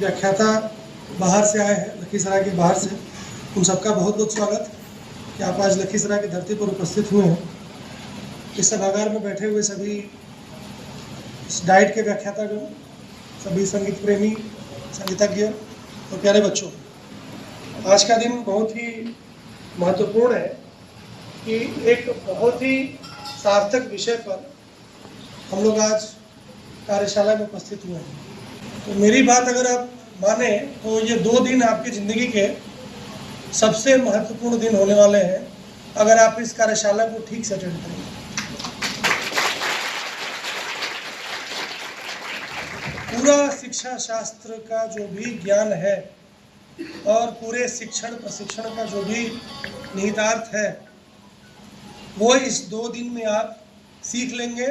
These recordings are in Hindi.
व्याख्याता बाहर से आए हैं, लखीसराय के बाहर से, उन सबका बहुत बहुत स्वागत कि आप आज लखीसराय की धरती पर उपस्थित हुए हैं। इस सभागार में बैठे हुए सभी इस डाइट के व्याख्यातागण, सभी संगीत प्रेमी, संगीतज्ञ और प्यारे बच्चों, आज का दिन बहुत ही महत्वपूर्ण है कि एक बहुत ही सार्थक विषय पर हम लोग आज कार्यशाला में उपस्थित हुए हैं। तो मेरी बात अगर आप माने तो ये 2 दिन आपकी ज़िंदगी के सबसे महत्वपूर्ण दिन होने वाले हैं अगर आप इस कार्यशाला को ठीक से अटेंड करेंगे। पूरा शिक्षा शास्त्र का जो भी ज्ञान है और पूरे शिक्षण प्रशिक्षण का जो भी निहितार्थ है वो इस 2 दिन में आप सीख लेंगे,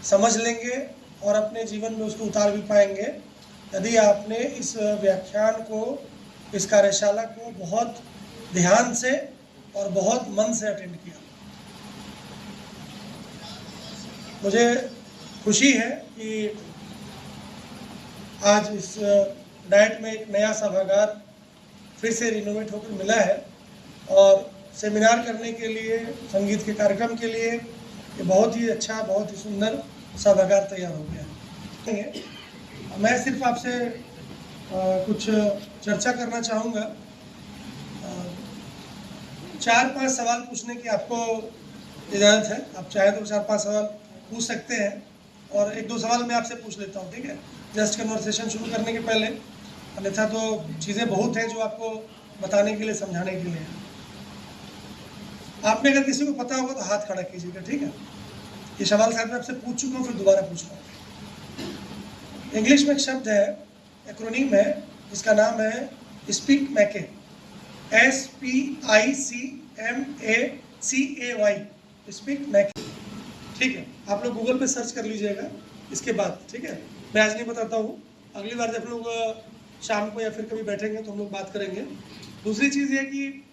समझ लेंगे और अपने जीवन में उसको उतार भी पाएंगे यदि आपने इस व्याख्यान को, इस कार्यशाला को बहुत ध्यान से और बहुत मन से अटेंड किया। मुझे खुशी है कि आज इस डाइट में एक नया सभागार फिर से रिनोवेट होकर मिला है और सेमिनार करने के लिए, संगीत के कार्यक्रम के लिए ये बहुत ही अच्छा, बहुत ही सुंदर सभागार तैयार हो गया है। मैं सिर्फ आपसे कुछ चर्चा करना चाहूँगा। 4-5 सवाल पूछने की आपको इजाज़त है। आप चाहे तो 4-5 सवाल पूछ सकते हैं और 1-2 सवाल मैं आपसे पूछ लेता हूँ, ठीक है, जस्ट कन्वर्सेशन शुरू करने के पहले। अन्यथा तो चीज़ें बहुत हैं जो आपको बताने के लिए, समझाने के लिए। आप में अगर किसी को पता होगा तो हाथ खड़ा कीजिएगा, ठीक है। ये सवाल शायद मैं आपसे पूछ चुका हूँ, फिर दोबारा पूछ रहा हूँ। इंग्लिश में एक शब्द है, एक्रोनीम है, जिसका नाम है स्पीक मैके, SPICMACAY, स्पीक मैके, ठीक है। आप लोग गूगल पे सर्च कर लीजिएगा इसके बाद, ठीक है। मैं आज नहीं बताता हूँ, अगली बार जब लोग शाम को या फिर कभी बैठेंगे तो हम लोग बात करेंगे। दूसरी चीज़ ये कि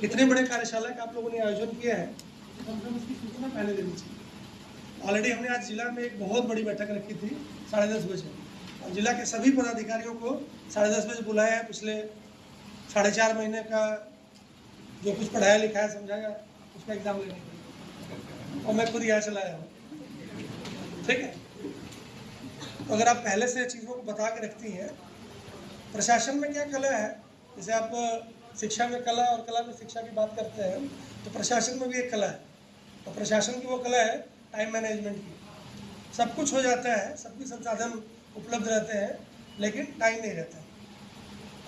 इतने बड़े कार्यशाला का आप लोगों ने आयोजन किया है, तो कम से कम उसकी सूचना पहले देनी चाहिए। ऑलरेडी हमने आज जिला में एक बहुत बड़ी बैठक रखी थी 10:30 बजे और जिला के सभी पदाधिकारियों को 10:30 बजे बुलाया है। पिछले 4.5 महीने का जो कुछ पढ़ाया लिखाया समझाया उसका एग्ज़ाम लेने के लिए, और मैं खुद यहाँ चला आया हूँ, ठीक है। तो अगर आप पहले से चीज़ों को बता के रखती हैं, प्रशासन में क्या कला है, जैसे आप शिक्षा में कला और कला में शिक्षा की बात करते हैं, तो प्रशासन में भी एक कला है। तो प्रशासन की वो कला है टाइम मैनेजमेंट की। सब कुछ हो जाता है, सबके संसाधन उपलब्ध रहते हैं, लेकिन टाइम नहीं रहता है।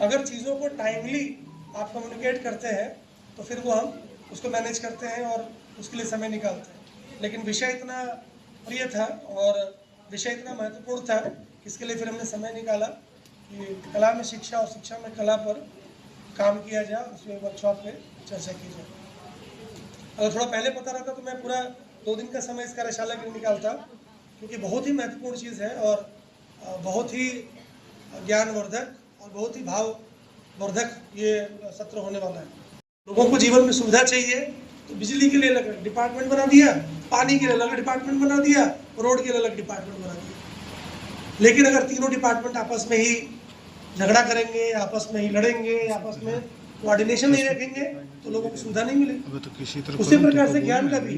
अगर चीज़ों को टाइमली आप कम्युनिकेट करते हैं तो फिर वो हम उसको मैनेज करते हैं और उसके लिए समय निकालते हैं। लेकिन विषय इतना प्रिय था और विषय इतना महत्वपूर्ण था, इसके लिए फिर हमने समय निकाला कि कला में शिक्षा और शिक्षा में कला पर काम किया जाए, उसमें वर्कशॉप पे चर्चा की जाए। अगर थोड़ा पहले पता रहता तो मैं पूरा 2 दिन का समय इस कार्यशाला के लिए निकालता, क्योंकि बहुत ही महत्वपूर्ण चीज़ है और बहुत ही ज्ञानवर्धक और बहुत ही भाववर्धक ये सत्र होने वाला है। लोगों को जीवन में सुविधा चाहिए तो बिजली के लिए अलग डिपार्टमेंट बना दिया, पानी के लिए अलग डिपार्टमेंट बना दिया, रोड के लिए अलग डिपार्टमेंट बना दिया। लेकिन अगर तीनों डिपार्टमेंट आपस में ही झगड़ा करेंगे, आपस में ही लड़ेंगे, आपस में कोऑर्डिनेशन नहीं रखेंगे तो लोगों को सुविधा नहीं मिलेगी। उसी प्रकार से ज्ञान का भी